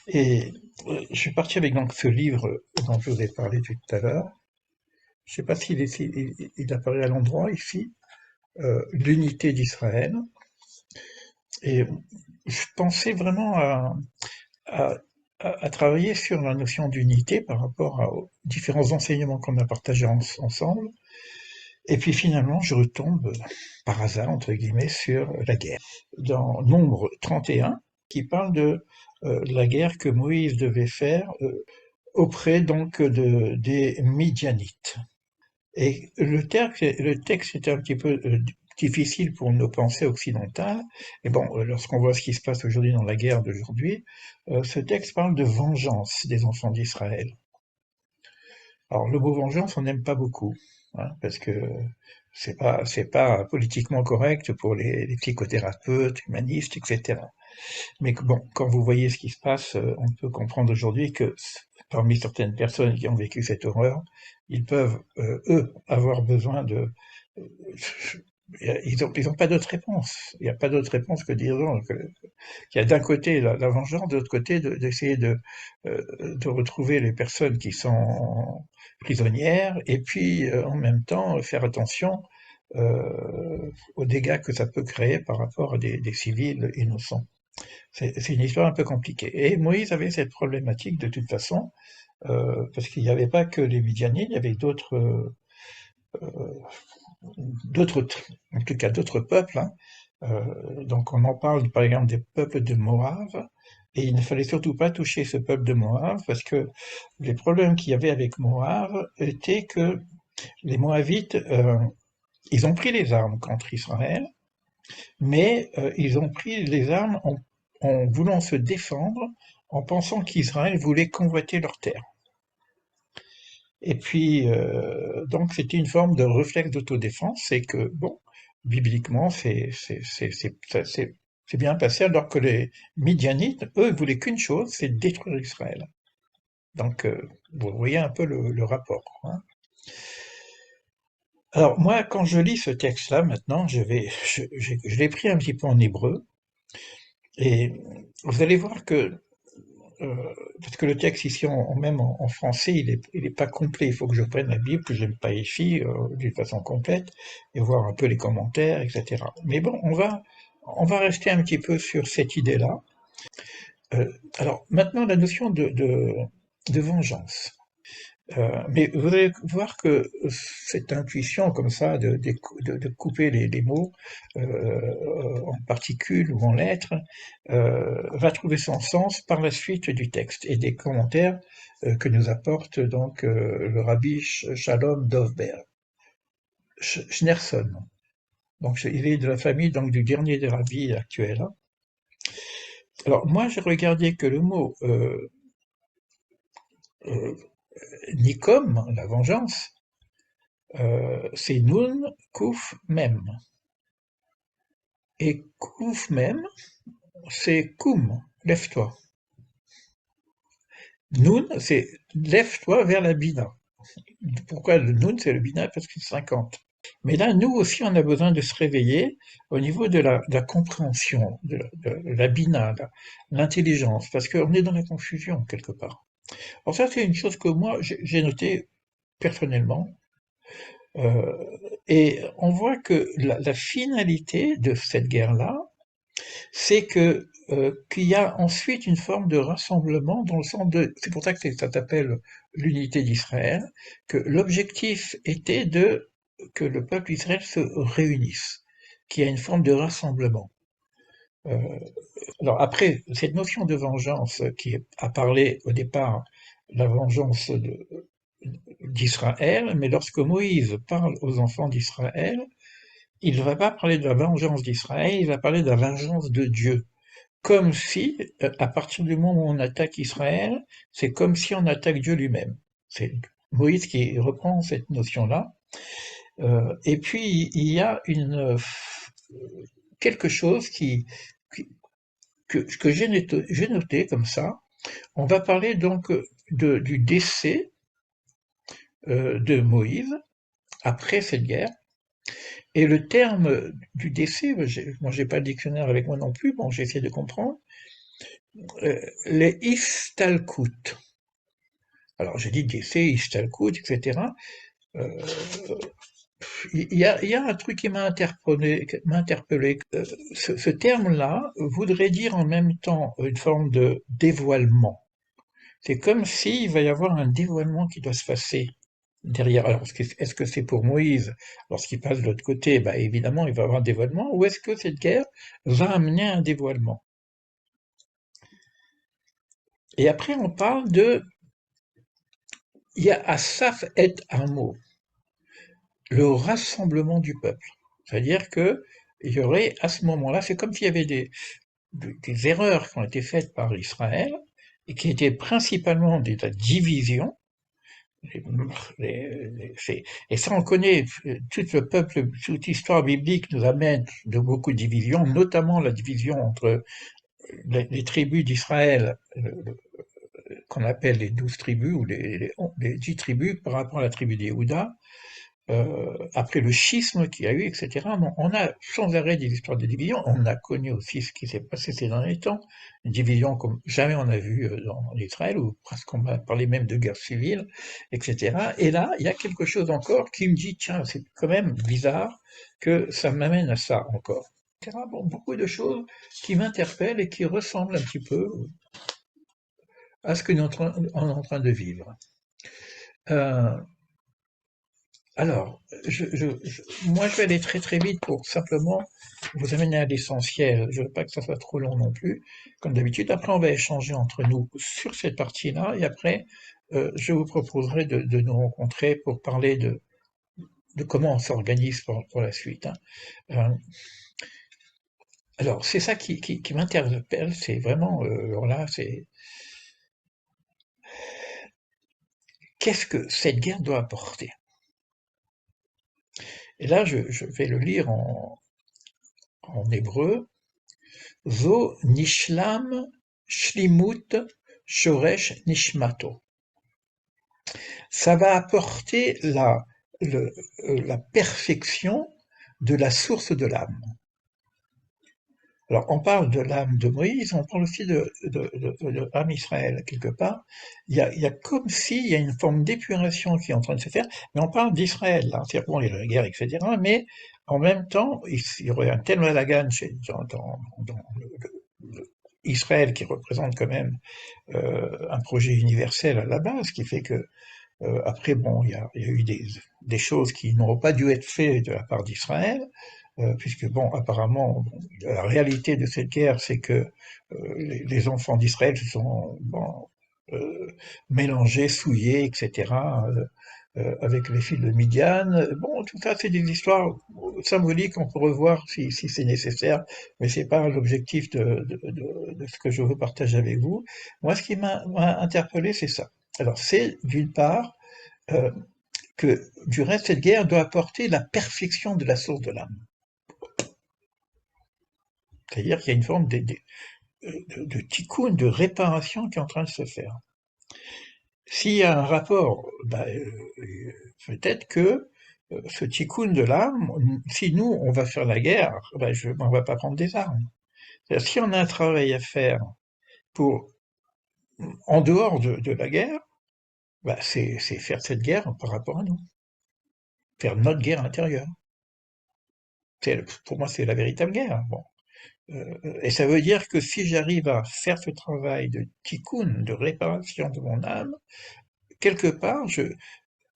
Et je suis parti avec donc ce livre dont je vous ai parlé tout à l'heure. Je ne sais pas s'il apparaît à l'endroit ici, l'unité d'Israël. Et je pensais vraiment à, à travailler sur la notion d'unité par rapport aux différents enseignements qu'on a partagés ensemble. Et puis finalement, je retombe par hasard, entre guillemets, sur la guerre. Dans Nombre 31, qui parle de la guerre que Moïse devait faire auprès donc des Midianites. Et le texte était un petit peu difficile pour nos pensées occidentales. Et bon, lorsqu'on voit ce qui se passe aujourd'hui dans la guerre d'aujourd'hui, ce texte parle de vengeance des enfants d'Israël. Alors le mot vengeance, on n'aime pas beaucoup, hein, parce que c'est pas politiquement correct pour les psychothérapeutes, humanistes, etc. Mais bon, quand vous voyez ce qui se passe, on peut comprendre aujourd'hui que parmi certaines personnes qui ont vécu cette horreur, ils peuvent, eux, avoir besoin de... Ils ont pas d'autre réponse. Il n'y a pas d'autre réponse que de dire non, qu'il y a d'un côté la vengeance, de l'autre côté d'essayer de retrouver les personnes qui sont prisonnières, et puis en même temps faire attention aux dégâts que ça peut créer par rapport à des civils innocents. C'est une histoire un peu compliquée. Et Moïse avait cette problématique de toute façon, parce qu'il n'y avait pas que les Midianites, il y avait d'autres, en tout cas d'autres peuples, hein. Donc on en parle par exemple des peuples de Moab, et il ne fallait surtout pas toucher ce peuple de Moab, parce que les problèmes qu'il y avait avec Moab étaient que les Moabites, ils ont pris les armes contre Israël, mais ils ont pris les armes en voulant se défendre, en pensant qu'Israël voulait convoiter leurs terres. Et puis, donc c'était une forme de réflexe d'autodéfense, c'est que, bon, bibliquement, c'est bien passé, alors que les Midianites, eux, voulaient qu'une chose, c'est détruire Israël. Donc, vous voyez un peu le rapport, hein. Alors moi, quand je lis ce texte-là, maintenant, je l'ai pris un petit peu en hébreu, et vous allez voir que parce que le texte ici, même en français, il est pas complet. Il faut que je prenne la Bible, que je n'aime pas ici, d'une façon complète, et voir un peu les commentaires, etc. Mais bon, on va rester un petit peu sur cette idée-là. Alors, maintenant, la notion de vengeance. Mais vous allez voir que cette intuition comme ça de couper les mots en particules ou en lettres va trouver son sens par la suite du texte et des commentaires que nous apporte donc le rabbi Shalom Dovber Schneerson. Donc il est de la famille donc du dernier des rabbis actuels, hein. Alors moi j'ai regardé que le mot euh, Nikom, la vengeance, c'est Nun Kuf Mem. Et Kuf Mem, c'est Koum, lève-toi. Nun, c'est lève-toi vers la Bina. Pourquoi le Nun, c'est le Bina? Parce que c'est 50. Mais là, nous aussi, on a besoin de se réveiller au niveau de la compréhension, de la Bina, l'intelligence, parce qu'on est dans la confusion quelque part. Alors ça, c'est une chose que moi, j'ai noté personnellement. Euh, et on voit que la finalité de cette guerre-là, c'est que qu'il y a ensuite une forme de rassemblement dans le sens de, c'est pour ça que ça s'appelle l'unité d'Israël, que l'objectif était que le peuple d'Israël se réunisse, qu'il y a une forme de rassemblement. Euh, alors après, cette notion de vengeance a parlé au départ la vengeance d'Israël, mais lorsque Moïse parle aux enfants d'Israël, il ne va pas parler de la vengeance d'Israël, il va parler de la vengeance de Dieu. Comme si, à partir du moment où on attaque Israël, c'est comme si on attaque Dieu lui-même. C'est Moïse qui reprend cette notion-là. Et puis, il y a quelque chose qui- que j'ai noté comme ça. On va parler donc du décès de Moïse après cette guerre. Et le terme du décès, moi j'ai pas le dictionnaire avec moi non plus, bon j'ai essayé de comprendre. les Istalkut. Alors j'ai dit décès, Istalkut, etc. Euh, il y a un truc qui m'a interpellé. Ce terme-là voudrait dire en même temps une forme de dévoilement. C'est comme s'il va y avoir un dévoilement qui doit se passer derrière. Alors, est-ce que c'est pour Moïse lorsqu'il passe de l'autre côté? Bah, évidemment, il va y avoir un dévoilement. Ou est-ce que cette guerre va amener un dévoilement? Et après, on parle de il y a Asaph et Amo, le rassemblement du peuple. C'est-à-dire que il y aurait à ce moment-là, c'est comme s'il y avait des erreurs qui ont été faites par Israël et qui étaient principalement de la division. Et ça, on connaît, tout le peuple, toute l'histoire biblique nous amène de beaucoup de divisions, notamment la division entre les tribus d'Israël, qu'on appelle les 12 tribus, ou les 10 tribus par rapport à la tribu des Yehuda, après le schisme qu'il y a eu, etc. Bon, on a sans arrêt des histoires de division. On a connu aussi ce qui s'est passé ces derniers temps, une division comme jamais on a vu dans Israël, ou presque on va parler même de guerre civile, etc. Et là, il y a quelque chose encore qui me dit, tiens, c'est quand même bizarre que ça m'amène à ça encore. etc. Bon, beaucoup de choses qui m'interpellent et qui ressemblent un petit peu à ce que nous sommes en train de vivre. Euh, Alors, moi, je vais aller très très vite pour simplement vous amener à l'essentiel. Je ne veux pas que ça soit trop long non plus, comme d'habitude. Après, on va échanger entre nous sur cette partie-là, et après, je vous proposerai de nous rencontrer pour parler de comment on s'organise pour la suite, hein. Euh, alors, c'est ça qui m'interpelle, c'est vraiment, alors là, c'est qu'est-ce que cette guerre doit apporter? Et là, je vais le lire en hébreu. Zo nishlam shlimut shoresh nishmato. Ça va apporter la perfection de la source de l'âme. Alors, on parle de l'âme de Moïse, on parle aussi de l'âme Israël, quelque part. Il y a comme s'il y a une forme d'épuration qui est en train de se faire, mais on parle d'Israël, là. C'est-à-dire, bon, il y a la guerre, etc., mais en même temps, il y aurait un tel balagan dans Israël qui représente quand même un projet universel à la base, qui fait que après, bon, il y a eu des choses qui n'auraient pas dû être faites de la part d'Israël, puisque bon, apparemment, bon, la réalité de cette guerre, c'est que les enfants d'Israël se sont bon, euh, mélangés, souillés, etc. Avec les fils de Midian. Bon, tout ça, c'est des histoires symboliques, on peut revoir si c'est nécessaire, mais c'est pas l'objectif de ce que je veux partager avec vous. Moi, ce qui m'a interpellé, c'est ça. Alors, c'est d'une part euh, que du reste, cette guerre doit apporter la perfection de la source de l'âme. C'est-à-dire qu'il y a une forme de tikkun, de réparation qui est en train de se faire. S'il y a un rapport, bah, peut-être que ce tikkun de l'âme, si nous, on va faire la guerre, bah, on va pas prendre des armes. C'est-à-dire, si on a un travail à faire pour, en dehors de la guerre, bah, c'est faire cette guerre par rapport à nous, faire notre guerre intérieure. Pour moi, c'est la véritable guerre. Bon. Et ça veut dire que si j'arrive à faire ce travail de tikkun, de réparation de mon âme, quelque part,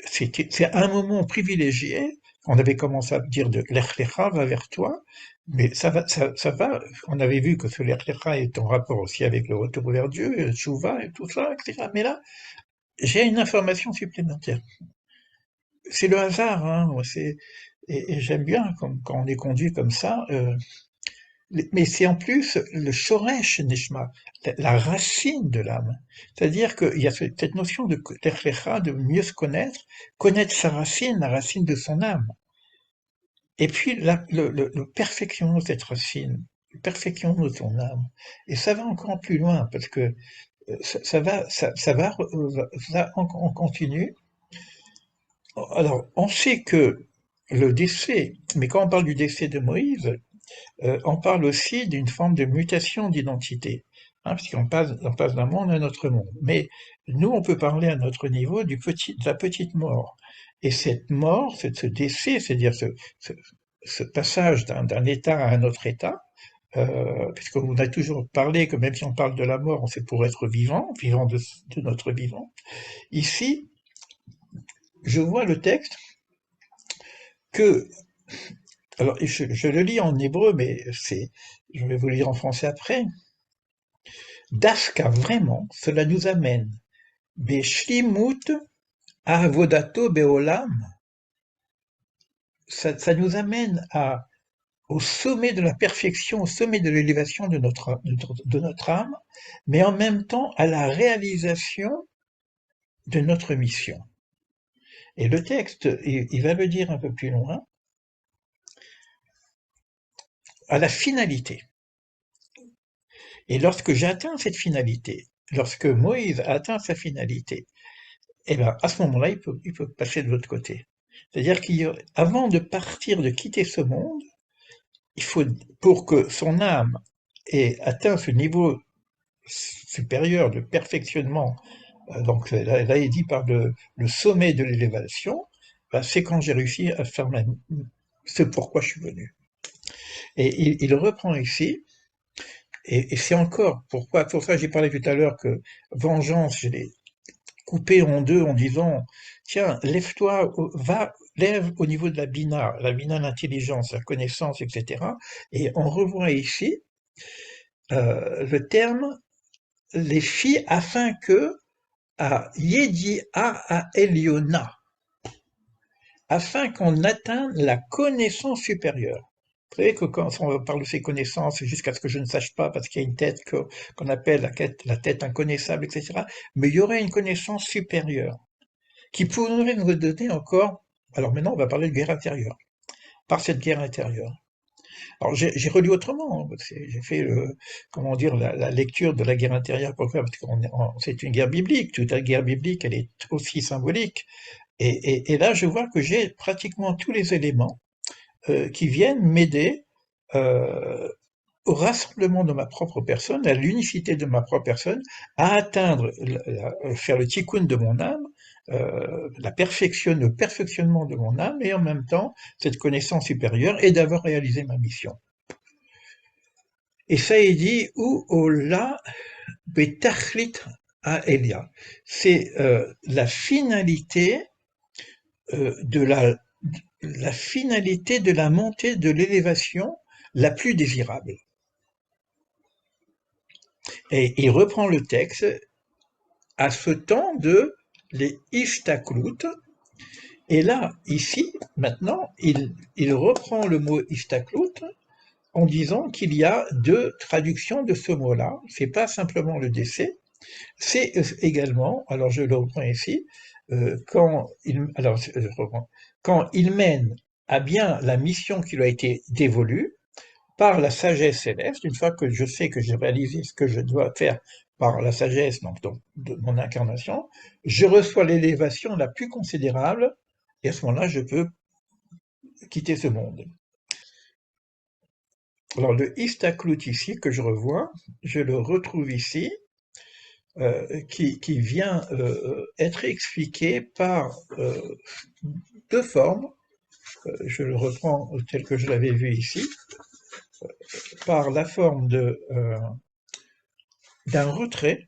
c'est un moment privilégié. On avait commencé à dire de l'Echlecha va vers toi, mais ça va. On avait vu que ce l'Echlecha est en rapport aussi avec le retour vers Dieu, le Tchouva et tout ça, etc. Mais là, j'ai une information supplémentaire. C'est le hasard, hein. Et j'aime bien quand on est conduit comme ça. Mais c'est en plus le shoresh neshma, la racine de l'âme. C'est-à-dire qu'il y a cette notion de l'echlecha, de mieux se connaître sa racine, la racine de son âme. Et puis le perfection de cette racine, le perfection de son âme. Et ça va encore plus loin, parce que ça on continue. Alors, on sait que le décès, mais quand on parle du décès de Moïse, on parle aussi d'une forme de mutation d'identité. hein, on passe d'un monde à un autre monde. Mais nous, on peut parler à notre niveau de la petite mort. Et cette mort, ce décès, c'est-à-dire ce passage d'un état à un autre état, puisqu'on a toujours parlé que même si on parle de la mort, c'est pour être vivant, vivant de notre vivant. Ici, je vois le texte que, alors je le lis en hébreu, mais je vais vous le lire en français après. Daska, vraiment, cela nous amène Beshlimut Avodato Beolam, ça nous amène au sommet de la perfection, au sommet de l'élévation de notre âme, mais en même temps à la réalisation de notre mission. Et le texte, il va le dire un peu plus loin, à la finalité. Et lorsque j'atteins cette finalité, lorsque Moïse a atteint sa finalité, eh ben, à ce moment-là, il peut passer de l'autre côté. C'est-à-dire qu'avant de partir, de quitter ce monde, il faut, pour que son âme ait atteint ce niveau supérieur de perfectionnement, donc là il dit par le sommet de l'élévation, ben, c'est quand j'ai réussi à faire ce pourquoi je suis venu. Et il reprend ici, et c'est encore pourquoi, pour ça j'ai parlé tout à l'heure que vengeance, je l'ai coupé en deux en disant, tiens, lève-toi, lève au niveau de la bina, l'intelligence, la connaissance, etc. Et on revoit ici le terme les filles afin que à Yedi à Eliona, afin qu'on atteigne la connaissance supérieure. Vous savez que quand on parle de ces connaissances, c'est jusqu'à ce que je ne sache pas, parce qu'il y a une tête qu'on appelle la tête inconnaissable, etc. Mais il y aurait une connaissance supérieure qui pourrait nous donner encore. Alors maintenant, on va parler de guerre intérieure. Par cette guerre intérieure. Alors j'ai relu autrement. J'ai fait comment dire la lecture de la guerre intérieure. Pourquoi? Parce que c'est une guerre biblique. Toute la guerre biblique, elle est aussi symbolique. Et là, je vois que j'ai pratiquement tous les éléments qui viennent m'aider euh, au rassemblement de ma propre personne, à l'unicité de ma propre personne, à atteindre, faire le tikkun de mon âme, le perfectionnement de mon âme, et en même temps, cette connaissance supérieure, et d'avoir réalisé ma mission. Et ça est dit, ou ola betachlit à Elia. C'est la finalité de la finalité de la montée de l'élévation la plus désirable. Et il reprend le texte à ce temps de les Ishtaklut. Et là, ici, maintenant, il reprend le mot Ishtaklut en disant qu'il y a deux traductions de ce mot-là. C'est pas simplement le décès, c'est également, alors je le reprends ici, quand il mène à bien la mission qui lui a été dévolue, par la sagesse céleste, une fois que je sais que j'ai réalisé ce que je dois faire par la sagesse donc de mon incarnation, je reçois l'élévation la plus considérable, et à ce moment-là, je peux quitter ce monde. Alors le Istaklut ici, que je revois, je le retrouve ici, qui vient être expliqué par deux formes, je le reprends tel que je l'avais vu ici, par la forme d'un retrait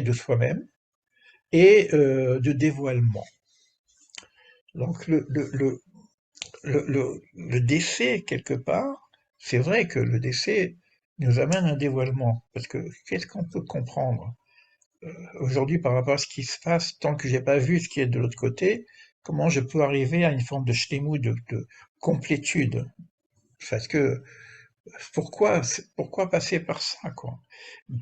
de soi-même, et de dévoilement. Donc le décès, quelque part, c'est vrai que le décès nous amène à un dévoilement, parce que qu'est-ce qu'on peut comprendre aujourd'hui par rapport à ce qui se passe, tant que j'ai pas vu ce qui est de l'autre côté, comment je peux arriver à une forme de shlemut, de complétude? Parce que pourquoi passer par ça, quoi?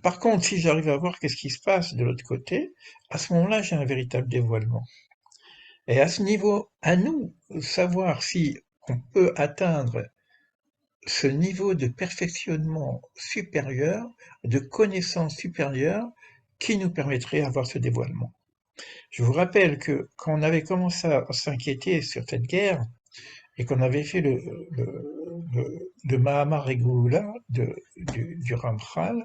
Par contre, si j'arrive à voir qu'est-ce qui se passe de l'autre côté, à ce moment-là, j'ai un véritable dévoilement. Et à ce niveau, à nous, savoir si on peut atteindre ce niveau de perfectionnement supérieur, de connaissance supérieure, qui nous permettrait d'avoir ce dévoilement. Je vous rappelle que quand on avait commencé à s'inquiéter sur cette guerre, et qu'on avait fait le Mahamar Regula du Ramchal,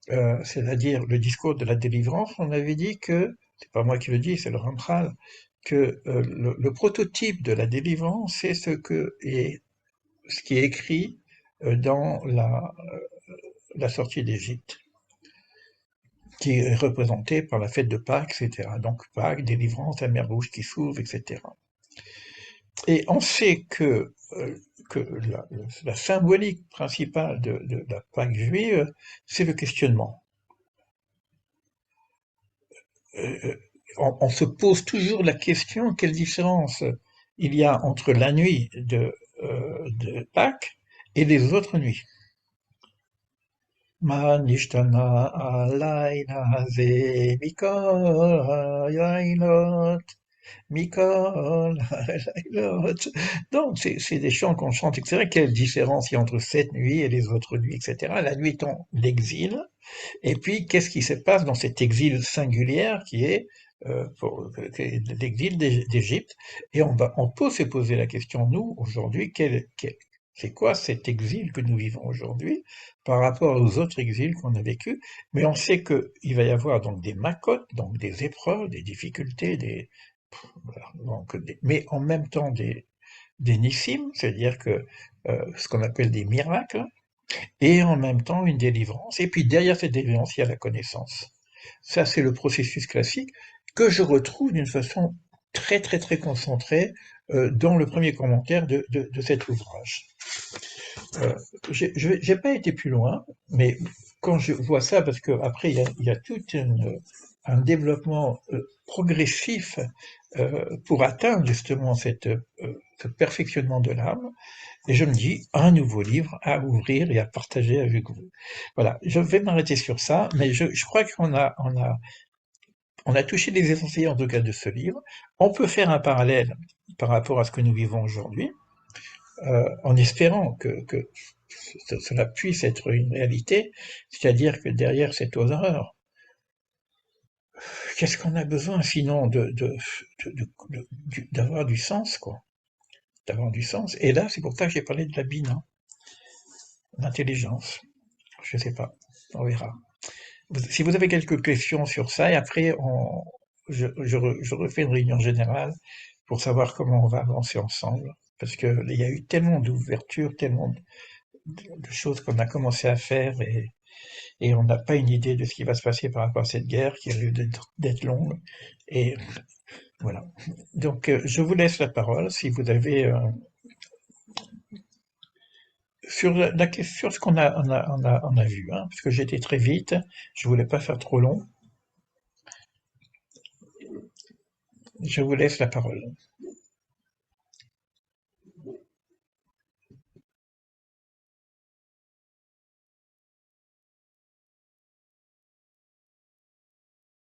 c'est-à-dire le discours de la délivrance, on avait dit que, c'est pas moi qui le dis, c'est le Ramchal, que le prototype de la délivrance, c'est ce qui est écrit dans la sortie d'Égypte, qui est représentée par la fête de Pâques, etc. Donc Pâques, délivrance, la mer Rouge qui s'ouvre, etc. Et on sait que la symbolique principale de la Pâque juive, c'est le questionnement. Euh, on se pose toujours la question, quelle différence il y a entre la nuit de Pâques et les autres nuits. Ma nishtana alayna ze mikol hayailot, mikol hayailot. Donc, c'est des chants qu'on chante, etc. Quelle différence il y a entre cette nuit et les autres nuits, etc. La nuit étant l'exil, et puis, qu'est-ce qui se passe dans cet exil singulier qui est l'exil d'Égypte? Et on peut se poser la question, nous, aujourd'hui, c'est quoi cet exil que nous vivons aujourd'hui par rapport aux autres exils qu'on a vécus? Mais on sait qu'il va y avoir donc des makotes, donc des épreuves, des difficultés, voilà, mais en même temps des nissim, c'est-à-dire que ce qu'on appelle des miracles, et en même temps une délivrance. Et puis derrière cette délivrance, il y a la connaissance. Ça, c'est le processus classique que je retrouve d'une façon très très très concentrée dans le premier commentaire de cet ouvrage. Euh, j'ai pas été plus loin, mais quand je vois ça, parce qu'après il y a tout un développement progressif pour atteindre justement ce perfectionnement de l'âme, et je me dis, un nouveau livre à ouvrir et à partager avec vous. Voilà, je vais m'arrêter sur ça, mais je crois on a touché les essentiels en tout cas de ce livre. On peut faire un parallèle par rapport à ce que nous vivons aujourd'hui, en espérant que cela puisse être une réalité, c'est-à-dire que derrière cette horreur, qu'est-ce qu'on a besoin sinon d'avoir du sens, quoi, d'avoir du sens. Et là, c'est pour ça que j'ai parlé de la bina, l'intelligence. Je sais pas, on verra. Si vous avez quelques questions sur ça, et après, je refais une réunion générale pour savoir comment on va avancer ensemble. Parce qu'il y a eu tellement d'ouvertures, tellement de choses qu'on a commencé à faire, et on n'a pas une idée de ce qui va se passer par rapport à cette guerre qui risque d'être longue. Et voilà. Donc, je vous laisse la parole si vous avez sur ce qu'on a vu, hein, parce que j'étais très vite, je voulais pas faire trop long. Je vous laisse la parole.